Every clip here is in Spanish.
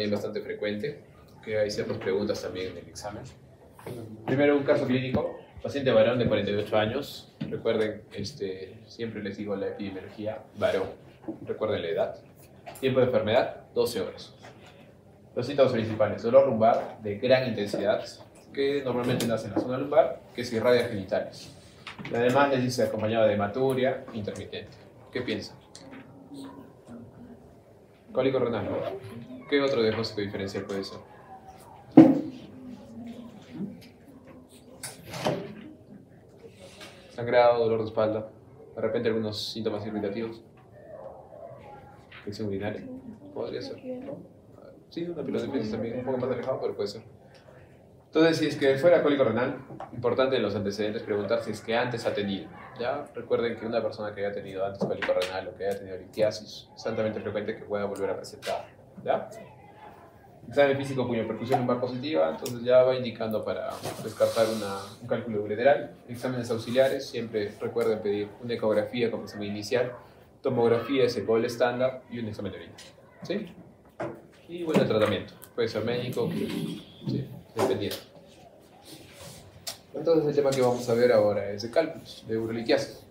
también bastante frecuente, que hay ciertas preguntas también en el examen. Primero, un caso clínico, paciente varón de 48 años. Recuerden, siempre les digo la epidemiología, varón. Recuerden la edad. Tiempo de enfermedad, 12 horas. Los síntomas principales: dolor lumbar de gran intensidad, que normalmente nace en la zona lumbar, que se irradia genitales. Además les dice acompañado de hematuria intermitente. ¿Qué piensan? Cólico renal, ¿no? ¿Qué otro diagnóstico diferencial puede ser? Sangrado, dolor de espalda, de repente algunos síntomas irritativos. Infección urinaria, podría ser, ¿no? Sí, una pilonephritis también, un poco más alejado, pero puede ser. Entonces, si es que fuera cólico renal, importante en los antecedentes preguntar si es que antes ha tenido. ¿Ya? Recuerden que una persona que haya tenido antes cólico renal o que haya tenido litiasis, es altamente frecuente que pueda volver a presentar. ¿Ya? Examen físico, puño, percusión lumbar positiva, entonces ya va indicando para descartar un cálculo ureteral. Exámenes auxiliares, siempre recuerden pedir una ecografía como examen inicial, tomografía es el gold estándar y un examen de orina. ¿Sí? Y bueno, el tratamiento, puede ser médico, sí, dependiendo. Entonces el tema que vamos a ver ahora es de cálculos, de urolitiasis.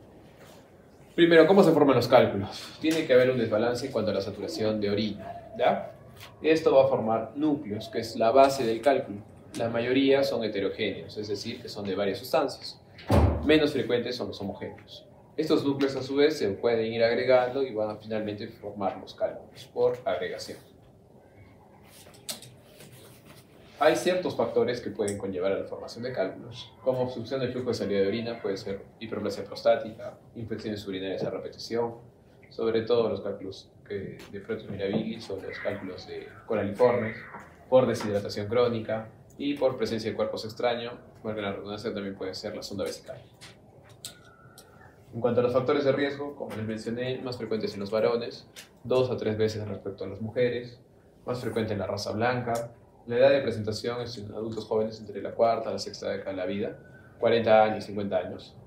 Primero, ¿cómo se forman los cálculos? Tiene que haber un desbalance en cuanto a la saturación de orina, ¿ya? Esto va a formar núcleos, que es la base del cálculo. La mayoría son heterogéneos, es decir, que son de varias sustancias. Menos frecuentes son los homogéneos. Estos núcleos a su vez se pueden ir agregando y van a finalmente formar los cálculos por agregación. Hay ciertos factores que pueden conllevar a la formación de cálculos, como obstrucción del flujo de salida de orina, puede ser hiperplasia prostática, infecciones urinarias a repetición, sobre todo los cálculos de Proteus mirabilis o los cálculos de coraliformes, por deshidratación crónica y por presencia de cuerpos extraños, porque la redundancia también puede ser la sonda vesical. En cuanto a los factores de riesgo, como les mencioné, más frecuentes en los varones, 2 a 3 veces respecto a las mujeres, más frecuente en la raza blanca. La edad de presentación es en adultos jóvenes entre la cuarta a la sexta década de la vida, 40 años, 50 años.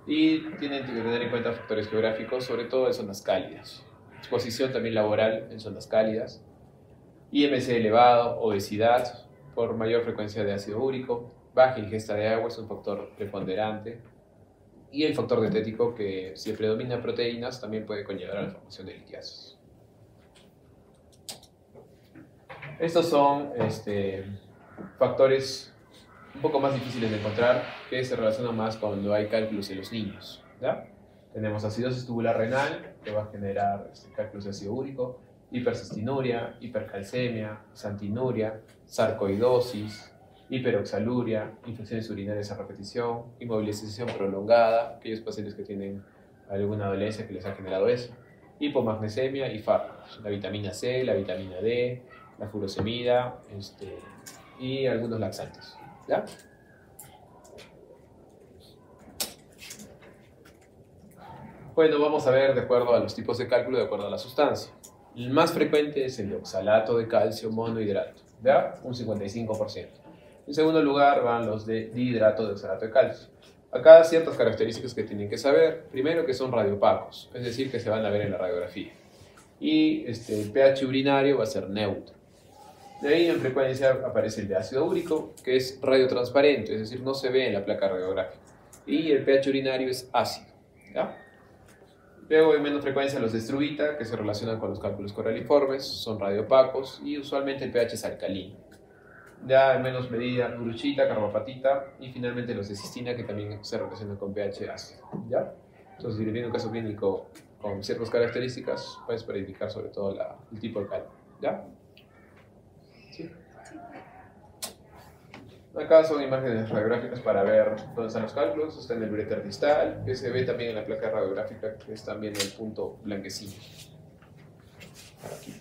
Y tienen que tener en cuenta factores geográficos, sobre todo en zonas cálidas. Exposición también laboral en zonas cálidas. IMC elevado, obesidad, por mayor frecuencia de ácido úrico, baja ingesta de agua es un factor preponderante. Y el factor dietético, que si predomina proteínas, también puede conllevar a la formación de litiasis. Estos son factores un poco más difíciles de encontrar, que se relacionan más cuando hay cálculos en los niños, ¿ya? Tenemos acidosis tubular renal, que va a generar cálculos de ácido úrico, hipercistinuria, hipercalcemia, santinuria, sarcoidosis, hiperoxaluria, infecciones urinarias a repetición, inmovilización prolongada, aquellos pacientes que tienen alguna dolencia que les ha generado eso, hipomagnesemia y fármacos, la vitamina C, la vitamina D, la furosemida y algunos laxantes. ¿Ya? Bueno, vamos a ver de acuerdo a los tipos de cálculo, de acuerdo a la sustancia. El más frecuente es el oxalato de calcio monohidrato, ¿ya? Un 55%. En segundo lugar van los de dihidrato de oxalato de calcio. Acá ciertas características que tienen que saber. Primero, que son radiopacos, es decir, que se van a ver en la radiografía. Y el pH urinario va a ser neutro. De ahí en frecuencia aparece el de ácido úrico, que es radiotransparente, es decir, no se ve en la placa radiográfica. Y el pH urinario es ácido, ¿ya? Luego en menos frecuencia los de estrubita, que se relacionan con los cálculos coraliformes, son radiopacos y usualmente el pH es alcalino. Ya en menos medida uruchita, carbapatita y finalmente los de cistina, que también se relacionan con pH ácido, ¿ya? Entonces, si viene un caso clínico con ciertas características, puedes para indicar sobre todo el tipo de cálculo, ¿ya? ¿Sí? Acá son imágenes radiográficas para ver dónde están los cálculos. Está en el uréter distal, que se ve también en la placa radiográfica, que es también el punto blanquecino. Aquí.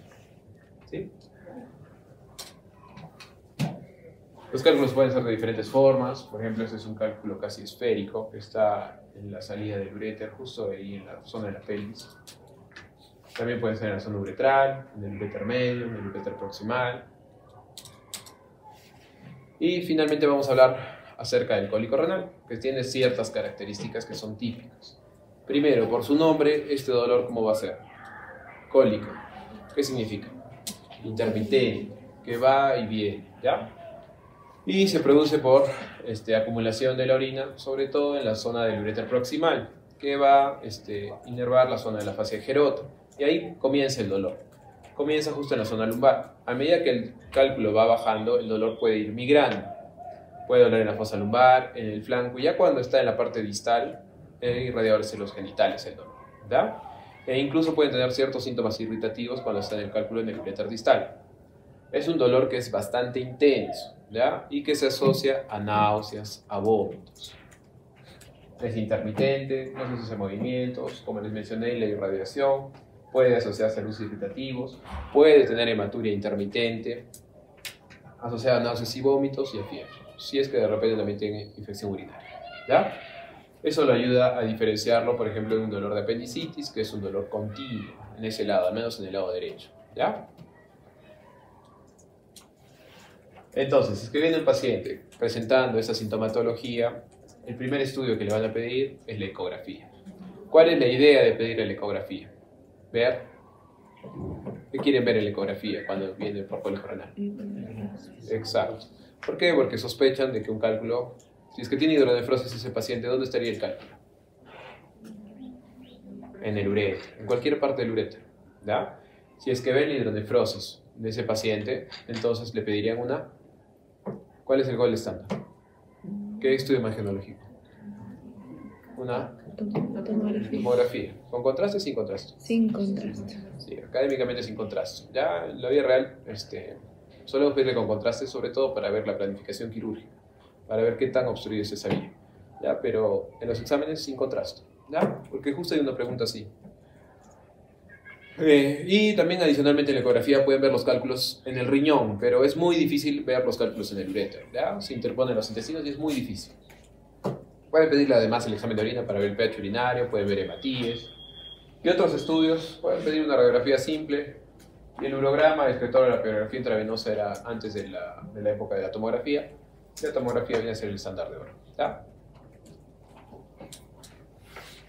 ¿Sí? Los cálculos pueden ser de diferentes formas. Por ejemplo, este es un cálculo casi esférico, que está en la salida del uréter, justo ahí en la zona de la pelvis. También puede ser en la zona uretral, en el uréter medio, en el uréter proximal. Y finalmente vamos a hablar acerca del cólico renal, que tiene ciertas características que son típicas. Primero, por su nombre, este dolor, ¿cómo va a ser? Cólico. ¿Qué significa? Intermitente. que va y viene, ¿ya? Y se produce por acumulación de la orina, sobre todo en la zona del uréter proximal, que va a inervar la zona de la fascia gerota. Y ahí comienza el dolor. Comienza justo en la zona lumbar. A medida que el cálculo va bajando, el dolor puede ir migrando. Puede doler en la fosa lumbar, en el flanco, y ya cuando está en la parte distal, irradiarse los genitales el dolor, ¿ya? E incluso pueden tener ciertos síntomas irritativos cuando está en el cálculo en el uréter distal. Es un dolor que es bastante intenso, ¿ya? Y que se asocia a náuseas, a vómitos. Es intermitente, no se hace movimientos, como les mencioné, la irradiación, puede asociarse a luces irritativos, puede tener hematuria intermitente, asociada a náuseas y vómitos y a fiebre, si es que de repente también tiene infección urinaria, ¿ya? Eso lo ayuda a diferenciarlo, por ejemplo, de un dolor de apendicitis, que es un dolor continuo en ese lado, al menos en el lado derecho, ¿ya? Entonces, si es que viene un paciente presentando esa sintomatología, el primer estudio que le van a pedir es la ecografía. ¿Cuál es la idea de pedir la ecografía? Ver. ¿Qué quieren ver en la ecografía cuando viene por cólico renal? Exacto. ¿Por qué? Porque sospechan de que un cálculo, si es que tiene hidronefrosis ese paciente, ¿dónde estaría el cálculo? En el uréter, en cualquier parte del uréter, ¿ya? Si es que ven la hidronefrosis de ese paciente, entonces le pedirían una. ¿Cuál es el gol estándar? ¿Qué estudio imagenológico? Una tomografía. ¿Con contraste o sin contraste? Sin contraste. Sí, académicamente sin contraste. Ya en la vida real solemos pedirle con contraste, sobre todo para ver la planificación quirúrgica, para ver qué tan obstruido es esa vía. ¿Ya? Pero en los exámenes sin contraste, ¿ya? Porque justo hay una pregunta así. Y también adicionalmente en la ecografía pueden ver los cálculos en el riñón, pero es muy difícil ver los cálculos en el uréter, ¿ya? Se interponen los intestinos y es muy difícil. Pueden pedirle además el examen de orina para ver el pH urinario, pueden ver hematíes. ¿Qué otros estudios? Pueden pedir una radiografía simple. Y el urograma, respecto a la radiografía intravenosa, era antes de la época de la tomografía. Y la tomografía viene a ser el estándar de oro, ¿ya?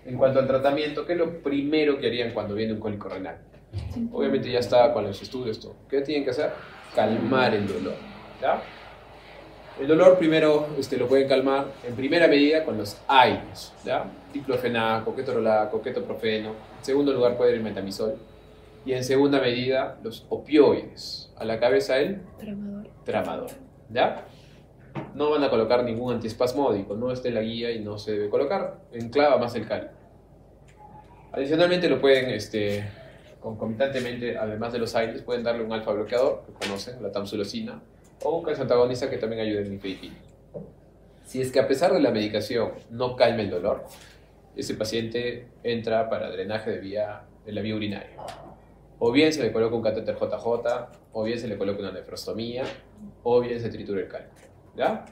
En cuanto al tratamiento, ¿qué es lo primero que harían cuando viene un cólico renal? Obviamente ya está con los estudios todo. ¿Qué tienen que hacer? Calmar el dolor, ¿ya? El dolor primero lo pueden calmar en primera medida con los aires, ¿ya? Diclofenaco, ketorolaco, ketoprofeno. En segundo lugar puede ir el metamizol. Y en segunda medida los opioides. A la cabeza el tramador, ¿ya? No van a colocar ningún antiespasmódico, no está en la guía y no se debe colocar. Enclava más el cálculo. Adicionalmente lo pueden, concomitantemente, además de los aires, pueden darle un alfa bloqueador, que conocen, la tamsulosina, o un calcio-antagonista que también ayuda en el nifedipina. Si es que a pesar de la medicación no calma el dolor, ese paciente entra para drenaje de la vía urinaria. O bien se le coloca un catéter JJ, o bien se le coloca una nefrostomía, o bien se tritura el cálculo. ¿Ya?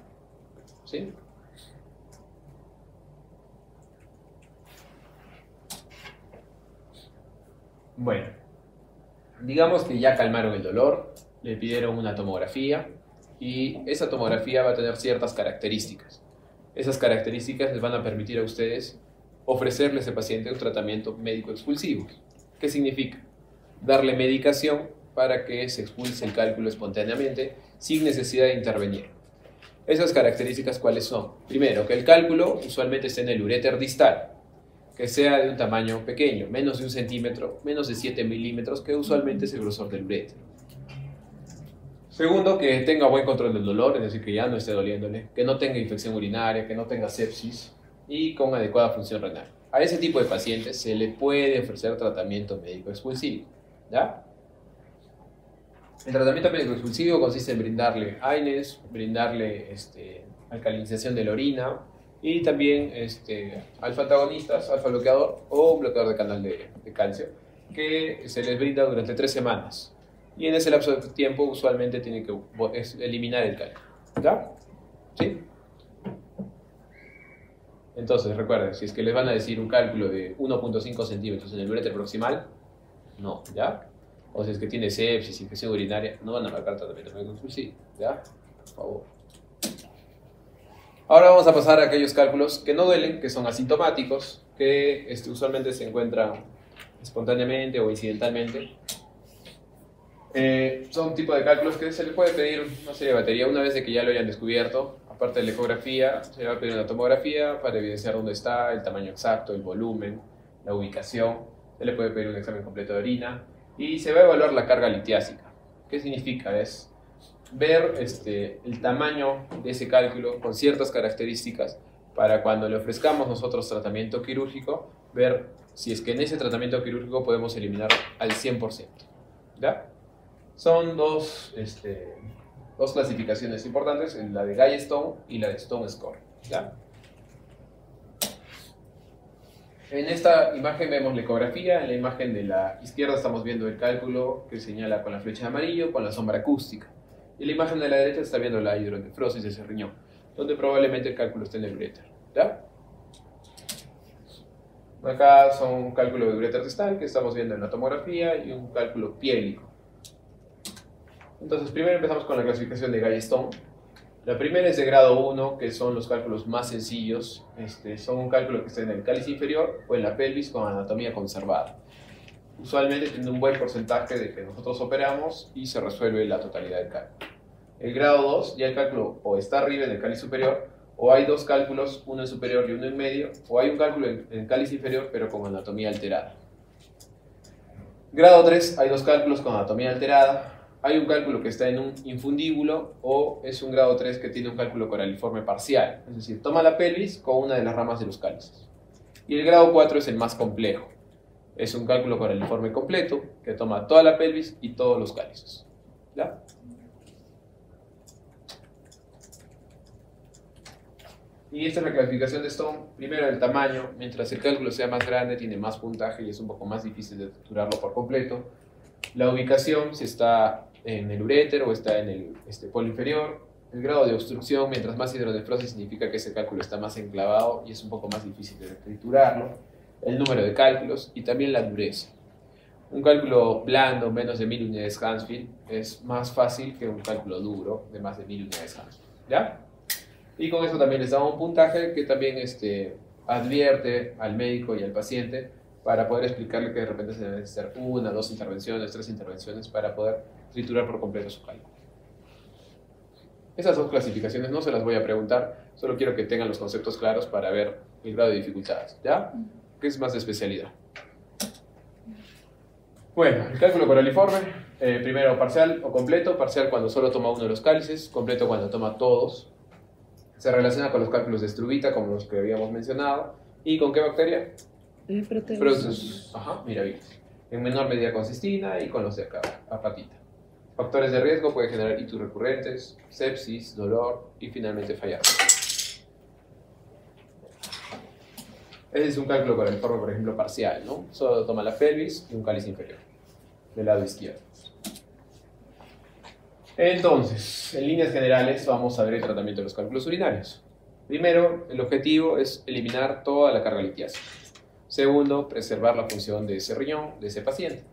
¿Sí? Bueno, digamos que ya calmaron el dolor, le pidieron una tomografía y esa tomografía va a tener ciertas características. Esas características les van a permitir a ustedes ofrecerle a ese paciente un tratamiento médico expulsivo. ¿Qué significa? Darle medicación para que se expulse el cálculo espontáneamente sin necesidad de intervenir. Esas características, ¿cuáles son? Primero, que el cálculo usualmente esté en el uréter distal, que sea de un tamaño pequeño, menos de 1 centímetro, menos de 7 milímetros, que usualmente es el grosor del uréter. Segundo, que tenga buen control del dolor, es decir, que ya no esté doliéndole, que no tenga infección urinaria, que no tenga sepsis y con adecuada función renal. A ese tipo de pacientes se le puede ofrecer tratamiento médico expulsivo, ¿ya? El tratamiento médico expulsivo consiste en brindarle AINES, brindarle alcalinización de la orina y también alfa-antagonistas, alfa-bloqueador o un bloqueador de canal de calcio que se les brinda durante 3 semanas. Y en ese lapso de tiempo usualmente tiene que eliminar el calcio. ¿Ya? ¿Sí? Entonces recuerden, si es que les van a decir un cálculo de 1.5 centímetros en el uréter proximal, no, ¿ya? O si es que tiene sepsis, infección urinaria, no van a marcar tratamiento médico expulsivo, ¿ya? Por favor. Ahora vamos a pasar a aquellos cálculos que no duelen, que son asintomáticos, que usualmente se encuentran espontáneamente o incidentalmente. Son tipo de cálculos que se le puede pedir una serie de batería una vez de que ya lo hayan descubierto. Aparte de la ecografía, se le va a pedir una tomografía para evidenciar dónde está, el tamaño exacto, el volumen, la ubicación. Se le puede pedir un examen completo de orina y se va a evaluar la carga litiásica. ¿Qué significa? Es ver el tamaño de ese cálculo con ciertas características para cuando le ofrezcamos nosotros tratamiento quirúrgico, ver si es que en ese tratamiento quirúrgico podemos eliminar al 100%. ¿Ya? Son dos clasificaciones importantes, la de Gallstone y la de Stone Score. ¿Ya? En esta imagen vemos la ecografía, en la imagen de la izquierda estamos viendo el cálculo que señala con la flecha de amarillo, con la sombra acústica. Y en la imagen de la derecha está viendo la hidronefrosis de ese riñón, donde probablemente el cálculo esté en el uréter. ¿Ya? Acá son un cálculo de uréter distal que estamos viendo en la tomografía y un cálculo piélico. Entonces, primero empezamos con la clasificación de Gallstone. La primera es de grado 1, que son los cálculos más sencillos. Son un cálculo que está en el cáliz inferior o en la pelvis con anatomía conservada. Usualmente tiene un buen porcentaje de que nosotros operamos y se resuelve la totalidad del cálculo. El grado 2, ya el cálculo o está arriba en el cáliz superior, o hay dos cálculos, uno en superior y uno en medio, o hay un cálculo en el cáliz inferior pero con anatomía alterada. Grado 3, hay dos cálculos con anatomía alterada. Hay un cálculo que está en un infundíbulo o es un grado 3 que tiene un cálculo coraliforme parcial, es decir, toma la pelvis con una de las ramas de los cálices. Y el grado 4 es el más complejo. Es un cálculo coraliforme completo que toma toda la pelvis y todos los cálices. ¿Ya? Y esta es la clasificación de Stone. Primero el tamaño, mientras el cálculo sea más grande tiene más puntaje y es un poco más difícil de estructurarlo por completo. La ubicación, si está en el uréter o está en el polo inferior. El grado de obstrucción, mientras más hidronefrosis significa que ese cálculo está más enclavado y es un poco más difícil de triturarlo. El número de cálculos y también la dureza. Un cálculo blando, menos de 1000 unidades Hansfield, es más fácil que un cálculo duro de más de 1000 unidades Hansfield. ¿Ya? Y con eso también les damos un puntaje que también advierte al médico y al paciente para poder explicarle que de repente se deben hacer 1, 2 intervenciones, 3 intervenciones para poder triturar por completo su cálculo. Esas dos clasificaciones no se las voy a preguntar, solo quiero que tengan los conceptos claros para ver el grado de dificultad, ¿ya? Que es más de especialidad. Bueno, el cálculo coraliforme, primero parcial o completo, parcial cuando solo toma uno de los cálices, completo cuando toma todos. Se relaciona con los cálculos de Struvita, como los que habíamos mencionado. ¿Y con qué bacteria? Proteus. Ajá, mira bien. En menor medida con cistina y con los de acá, apatita. Factores de riesgo pueden generar ictus recurrentes, sepsis, dolor y finalmente fallar. Ese es un cálculo coraliforme, por ejemplo, parcial, ¿no? Solo toma la pelvis y un cáliz inferior, del lado izquierdo. Entonces, en líneas generales vamos a ver el tratamiento de los cálculos urinarios. Primero, el objetivo es eliminar toda la carga litiásica. Segundo, preservar la función de ese riñón, de ese paciente.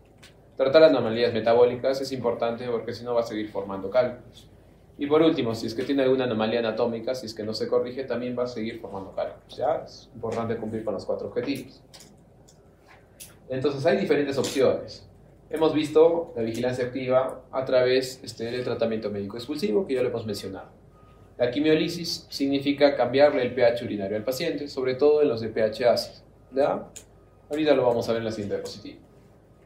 Tratar las anomalías metabólicas es importante porque si no va a seguir formando cálculos. Y por último, si es que tiene alguna anomalía anatómica, si es que no se corrige, también va a seguir formando cálculos. ¿Ya? Es importante cumplir con los 4 objetivos. Entonces, hay diferentes opciones. Hemos visto la vigilancia activa a través del tratamiento médico expulsivo, que ya lo hemos mencionado. La quimiolisis significa cambiarle el pH urinario al paciente, sobre todo en los de pH ácido. ¿Ya? Ahorita lo vamos a ver en la siguiente diapositiva.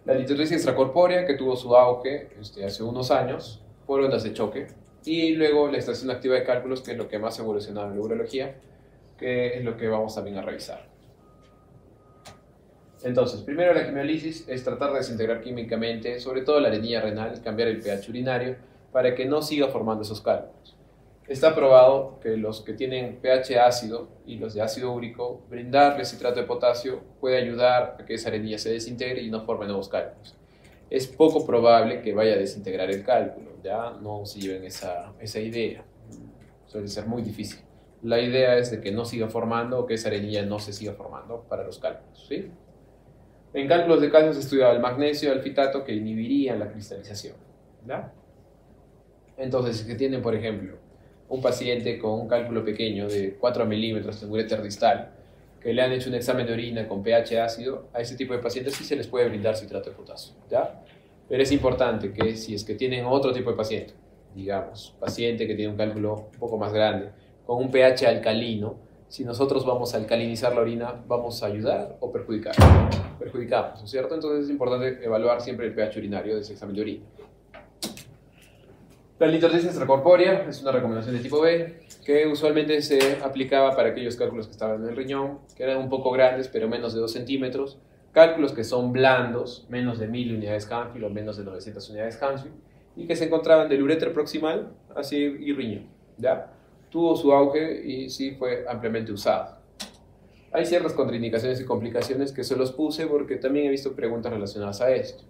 La litericia extracorpórea, que tuvo su auge hace unos años, por ondas de choque. Y luego la estación activa de cálculos, que es lo que más ha evolucionado en la urología, que es lo que vamos también a revisar. Entonces, primero la quimiolisis es tratar de desintegrar químicamente, sobre todo la arenilla renal, y cambiar el pH urinario para que no siga formando esos cálculos. Está probado que los que tienen pH ácido y los de ácido úrico, brindarles citrato de potasio puede ayudar a que esa arenilla se desintegre y no forme nuevos cálculos. Es poco probable que vaya a desintegrar el cálculo, ya no se lleven esa idea, suele ser muy difícil. La idea es de que no siga formando o que esa arenilla no se siga formando para los cálculos, ¿sí? En cálculos de calcio se estudiaba el magnesio y el fitato que inhibirían la cristalización, ¿ya? Entonces, si tienen, por ejemplo, un paciente con un cálculo pequeño de 4 milímetros en uréter distal, que le han hecho un examen de orina con pH ácido, a ese tipo de pacientes sí se les puede brindar citrato de potasio, ¿ya? Pero es importante que si es que tienen otro tipo de paciente, digamos, paciente que tiene un cálculo un poco más grande, con un pH alcalino, si nosotros vamos a alcalinizar la orina, ¿vamos a ayudar o perjudicar? Perjudicamos, ¿no es cierto? Entonces es importante evaluar siempre el pH urinario de ese examen de orina. La litrosis extracorpórea es una recomendación de tipo B que usualmente se aplicaba para aquellos cálculos que estaban en el riñón, que eran un poco grandes, pero menos de 2 centímetros, cálculos que son blandos, menos de 1000 unidades Hansfield o menos de 900 unidades Hansfield, y que se encontraban del uréter proximal hacia y riñón. ¿Ya? Tuvo su auge y sí fue ampliamente usado. Hay ciertas contraindicaciones y complicaciones que se los puse porque también he visto preguntas relacionadas a esto.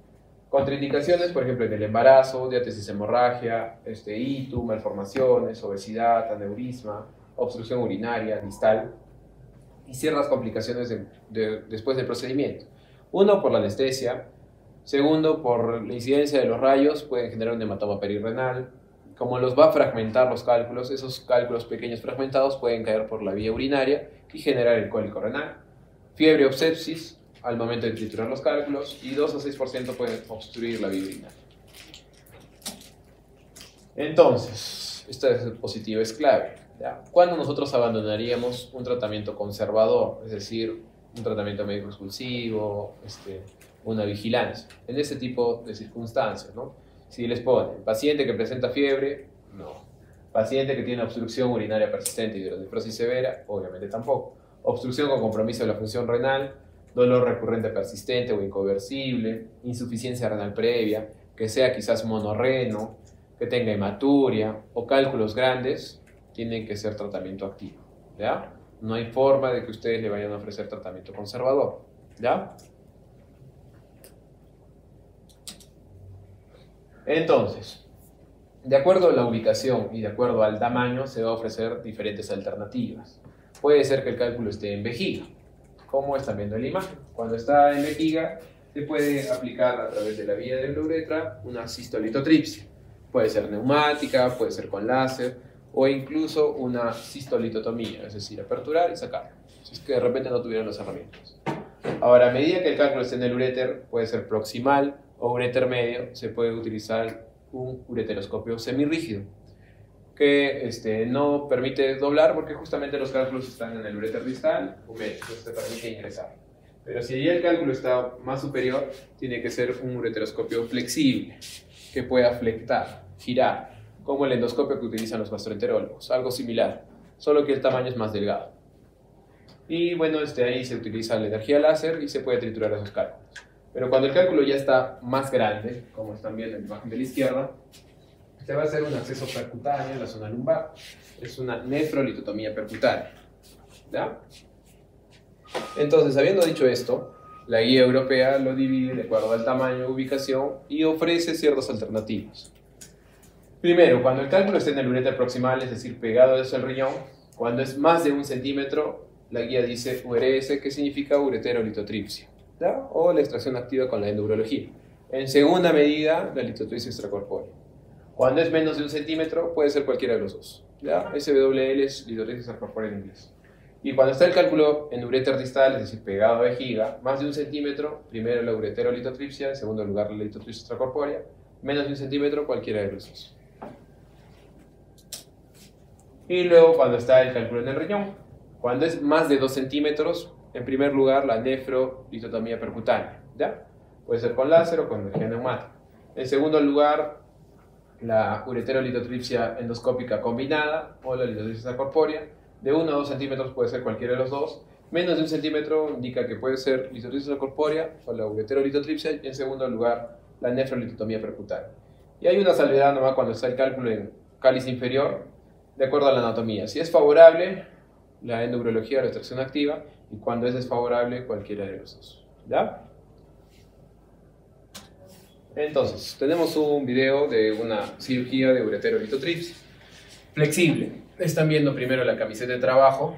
Contraindicaciones, por ejemplo, en el embarazo, diátesis hemorragia, ictus, malformaciones, obesidad, aneurisma, obstrucción urinaria, distal, y ciertas complicaciones después del procedimiento. Uno, por la anestesia. Segundo, por la incidencia de los rayos, pueden generar un hematoma perirrenal. Como los va a fragmentar los cálculos, esos cálculos pequeños fragmentados pueden caer por la vía urinaria y generar el cólico renal. Fiebre o sepsis al momento de triturar los cálculos, y 2 a 6% pueden obstruir la vía urinaria. Entonces, esta diapositiva es clave. ¿Ya? ¿Cuándo nosotros abandonaríamos un tratamiento conservador? Es decir, un tratamiento médico expulsivo, una vigilancia, en ese tipo de circunstancias, ¿no? Si les ponen paciente que presenta fiebre, no. Paciente que tiene obstrucción urinaria persistente y hidronefrosis severa, obviamente tampoco. Obstrucción con compromiso de la función renal, dolor recurrente persistente o inconversible, insuficiencia renal previa, que sea quizás monorreno, que tenga hematuria o cálculos grandes, tienen que ser tratamiento activo, ¿ya? No hay forma de que ustedes le vayan a ofrecer tratamiento conservador, ¿ya? Entonces, de acuerdo a la ubicación y de acuerdo al tamaño, se va a ofrecer diferentes alternativas. Puede ser que el cálculo esté en vejiga, como están viendo en la imagen. Cuando está en vejiga, se puede aplicar a través de la vía de la uretra una cistolitotripsia. Puede ser neumática, puede ser con láser, o incluso una cistolitotomía, es decir, aperturar y sacar, si es que de repente no tuvieran las herramientas. Ahora, a medida que el cálculo esté en el uréter, puede ser proximal o uréter medio, se puede utilizar un ureteroscopio semirrígido, que no permite doblar porque justamente los cálculos están en el uréter distal o medio, entonces te permite ingresar. Pero si ya el cálculo está más superior, tiene que ser un ureteroscopio flexible, que pueda flectar, girar, como el endoscopio que utilizan los gastroenterólogos, algo similar, solo que el tamaño es más delgado. Y bueno, ahí se utiliza la energía láser y se puede triturar esos cálculos. Pero cuando el cálculo ya está más grande, como están viendo en la imagen de la izquierda, se va a hacer un acceso percutáneo en la zona lumbar. Es una nefrolitotomía percutánea, ¿ya? Entonces, habiendo dicho esto, la guía europea lo divide de acuerdo al tamaño, ubicación y ofrece ciertas alternativas. Primero, cuando el cálculo esté en el uréter proximal, es decir, pegado desde el riñón, cuando es más de 1 centímetro, la guía dice URS, que significa ureterolitotripsia, ¿ya? O la extracción activa con la endourología. En segunda medida, la litotripsia extracorpórea. Cuando es menos de 1 centímetro, puede ser cualquiera de los dos, ¿ya? SWL es litotripsia extracorpórea en inglés. Y cuando está el cálculo en uréter distal, es decir, pegado a vejiga, más de 1 centímetro, primero la ureterolitotripsia, en segundo lugar la litotripsia extracorpórea, menos de 1 centímetro, cualquiera de los dos. Y luego cuando está el cálculo en el riñón, cuando es más de 2 centímetros, en primer lugar la nefrolitotomía percutánea, ¿ya? Puede ser con láser o con energía neumática. En segundo lugar, la ureterolitotripsia endoscópica combinada o la litotripsia corpórea. De 1 a 2 centímetros puede ser cualquiera de los dos. Menos de 1 centímetro indica que puede ser litotripsia corpórea o la ureterolitotripsia. Y en segundo lugar, la nefrolitotomía percutánea. Y hay una salvedad nomás cuando está el cálculo en cáliz inferior, de acuerdo a la anatomía. Si es favorable, la endourología o la extracción activa, y cuando es desfavorable, cualquiera de los dos, ¿ya? Entonces, tenemos un video de una cirugía de ureterolitotripsia flexible. Están viendo primero la camiseta de trabajo,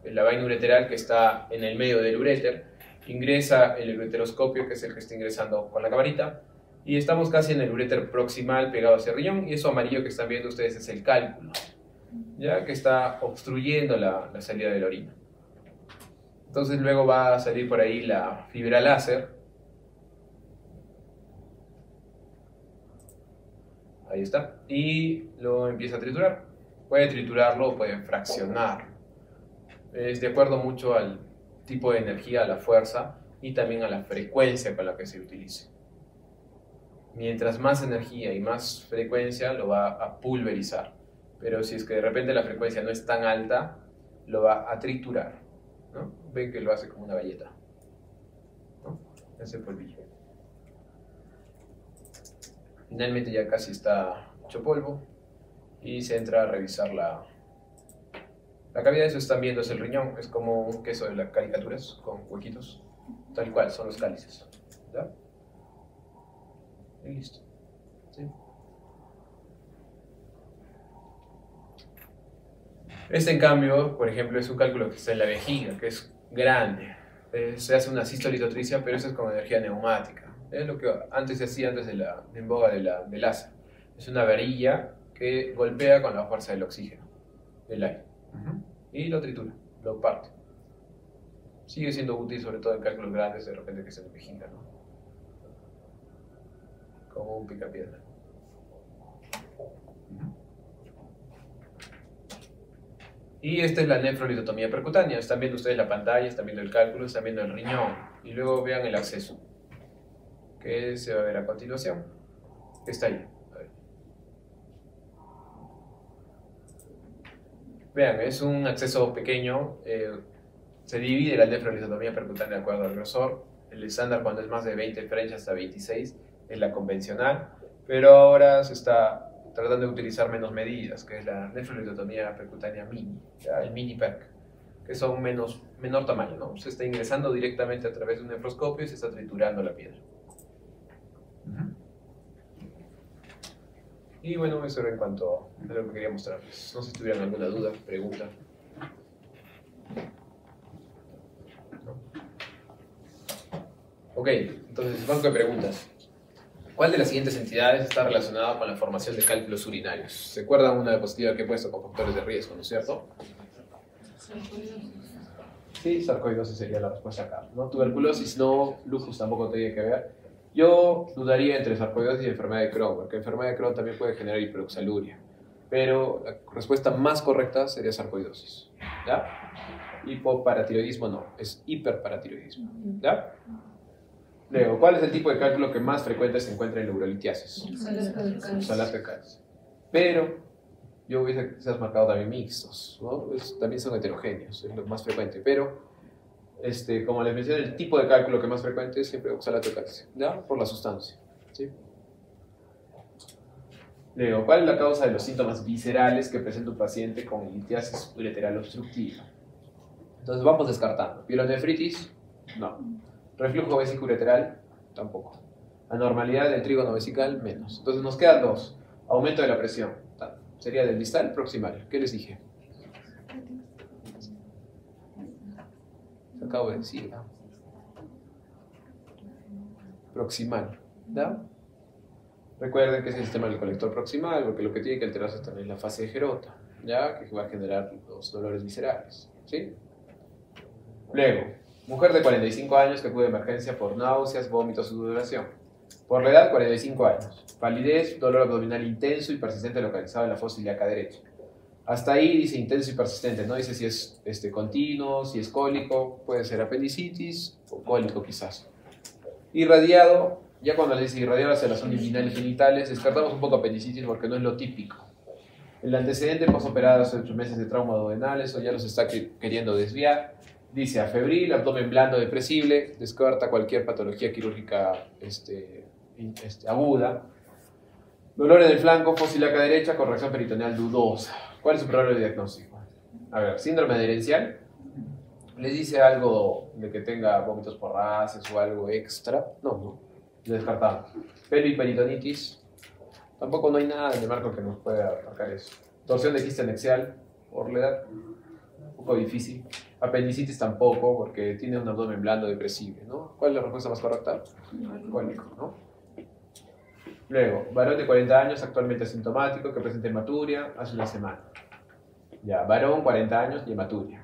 la vaina ureteral que está en el medio del uréter. Ingresa el ureteroscopio, que es el que está ingresando con la camarita, y estamos casi en el uréter proximal pegado hacia el riñón, y eso amarillo que están viendo ustedes es el cálculo, ya que está obstruyendo la salida de la orina. Entonces luego va a salir por ahí la fibra láser, Ahí está. Y lo empieza a triturar. Puede triturarlo o puede fraccionarlo. Es de acuerdo mucho al tipo de energía, a la fuerza y también a la frecuencia con la que se utilice. Mientras más energía y más frecuencia lo va a pulverizar. Pero si es que de repente la frecuencia no es tan alta, lo va a triturar, ¿no? Ven que lo hace como una galleta, ¿no? Ese polvillo. Finalmente ya casi está hecho polvo y se entra a revisar la cavidad. Eso están viendo, es el riñón, es como un queso de las caricaturas con huequitos, tal cual, son los cálices, ¿ya? Y listo, ¿sí? Este, en cambio, por ejemplo, es un cálculo que está en la vejiga, que es grande. Se hace una sistolidotricia, pero eso es con energía neumática. Es lo que antes se hacía antes en boga del asa. Es una varilla que golpea con la fuerza del oxígeno, del aire. Y lo tritura, lo parte. Sigue siendo útil, sobre todo en cálculos grandes, de repente que se en vejiga, ¿no? Como un picapiedra. Y esta es la nefrolidotomía percutánea. Están viendo ustedes la pantalla, están viendo el cálculo, están viendo el riñón. Y luego vean el acceso, que se va a ver a continuación. Está ahí. A ver. Vean, es un acceso pequeño. Se divide la nefrolidotomía percutánea de acuerdo al grosor. El estándar, cuando es más de 20 French hasta 26, es la convencional. Pero ahora se está tratando de utilizar menos medidas, que es la nefrolidotomía percutánea mini, ¿ya? El mini perc, que son menor tamaño, ¿no? Se está ingresando directamente a través de un nefroscopio y se está triturando la piedra. Y bueno, eso era en cuanto a lo que quería mostrarles. No sé si tuvieran alguna duda, pregunta. ¿No? Ok, entonces, banco de preguntas. ¿Cuál de las siguientes entidades está relacionada con la formación de cálculos urinarios? ¿Se acuerdan una diapositiva que he puesto con factores de riesgo, no es cierto? Sí, sarcoidosis sería la respuesta acá, ¿no? Tuberculosis no, lupus tampoco tiene que ver. Yo dudaría entre sarcoidosis y enfermedad de Crohn, porque enfermedad de Crohn también puede generar hiperoxaluria. Pero la respuesta más correcta sería sarcoidosis, ¿ya? Hipoparatiroidismo no, es hiperparatiroidismo, ¿ya? Luego, ¿cuál es el tipo de cálculo que más frecuente se encuentra en la urolitiasis? Oxalato de calcio. Pero yo hubiese quizás marcado también mixtos, ¿no? También son heterogéneos, es lo más frecuente. Pero, como les mencioné, el tipo de cálculo que más frecuente es siempre oxalato de calcio, ¿ya? Por la sustancia, ¿sí? Luego, ¿cuál es la causa de los síntomas viscerales que presenta un paciente con litiasis ureteral obstructiva? Entonces vamos descartando. ¿Pielonefritis? No. ¿Reflujo vesico-ureteral? Tampoco. ¿Anormalidad del trígono vesical? Menos. Entonces nos quedan dos. Aumento de la presión. Sería del distal, proximal. ¿Qué les dije? Acabo de decir, ¿no? Proximal, ¿ya? Recuerden que es el sistema del colector proximal, porque lo que tiene que alterarse también es la fase de Gerota, ¿ya? Que va a generar los dolores viscerales, ¿sí? Luego, mujer de 45 años que acude a emergencia por náuseas, vómitos, sudoración. Por la edad, 45 años. Palidez, dolor abdominal intenso y persistente localizado en la fosa ilíaca derecha. Hasta ahí dice intenso y persistente, no dice si es continuo, si es cólico, puede ser apendicitis o cólico quizás. Irradiado, ya cuando le dice irradiado hacia las zonas inguinales genitales, descartamos un poco apendicitis porque no es lo típico. El antecedente posoperado hace 8 meses de trauma abdominal, eso ya los está queriendo desviar. Dice afebril, abdomen blando, depresible, descarta cualquier patología quirúrgica aguda. Dolor en el flanco, fosa ilíaca derecha, corrección peritoneal dudosa. ¿Cuál es su problema de diagnóstico? A ver, síndrome adherencial. ¿Les dice algo de que tenga vómitos por gases o algo extra? No, lo descartamos. Peritonitis. Tampoco no hay nada en el marco que nos pueda marcar eso. Torsión de quiste anexial, por la edad, un poco difícil. Apendicitis tampoco, porque tiene un abdomen blando depresible, ¿no? ¿Cuál es la respuesta más correcta? Cólico, ¿no? Luego, varón de 40 años, actualmente asintomático, que presenta hematuria hace una semana. Ya, varón, 40 años y hematuria.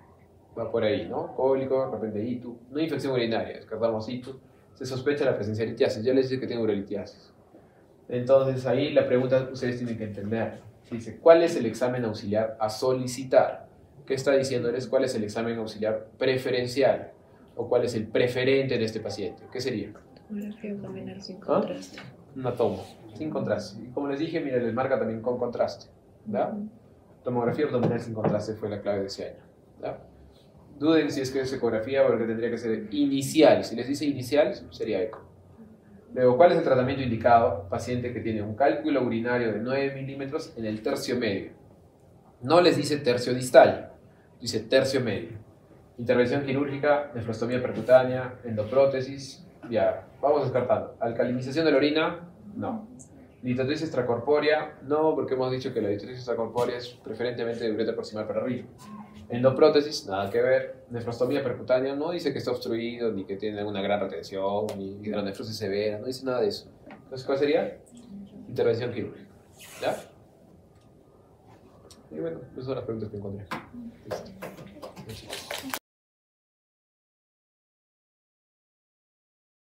Va por ahí, ¿no? Cólico, de repente ITU. No infección urinaria, descartamos ITU. Se sospecha la presencia de litiasis. Ya les dije que tiene urolitiasis. Entonces ahí la pregunta ustedes tienen que entender. Dice, ¿cuál es el examen auxiliar a solicitar? ¿Qué está diciéndoles? ¿Cuál es el examen auxiliar preferencial? ¿O cuál es el preferente de este paciente? ¿Qué sería? Tomografía abdominal sin contraste. Una tomo, sin contraste. Y como les dije, mira, les marca también con contraste. ¿Da? Tomografía abdominal sin contraste fue la clave de ese año. ¿Da? Duden si es que es ecografía porque tendría que ser inicial. Si les dice inicial, sería eco. Luego, ¿cuál es el tratamiento indicado? Paciente que tiene un cálculo urinario de 9 milímetros en el tercio medio. No les dice tercio distal, dice tercio medio. Intervención quirúrgica, nefrostomía percutánea, endoprótesis, ya, vamos descartando. Alcalinización de la orina, no. Litotrisis extracorpórea, no, porque hemos dicho que la litotrisis extracorpórea es preferentemente de uretra proximal para arriba. Endoprótesis, nada que ver. Nefrostomía percutánea, no dice que está obstruido, ni que tiene una gran retención, ni hidronefrosis severa, no dice nada de eso. Entonces, ¿cuál sería? Intervención quirúrgica. ¿Ya? Y bueno, esas son las preguntas que encontré. Listo.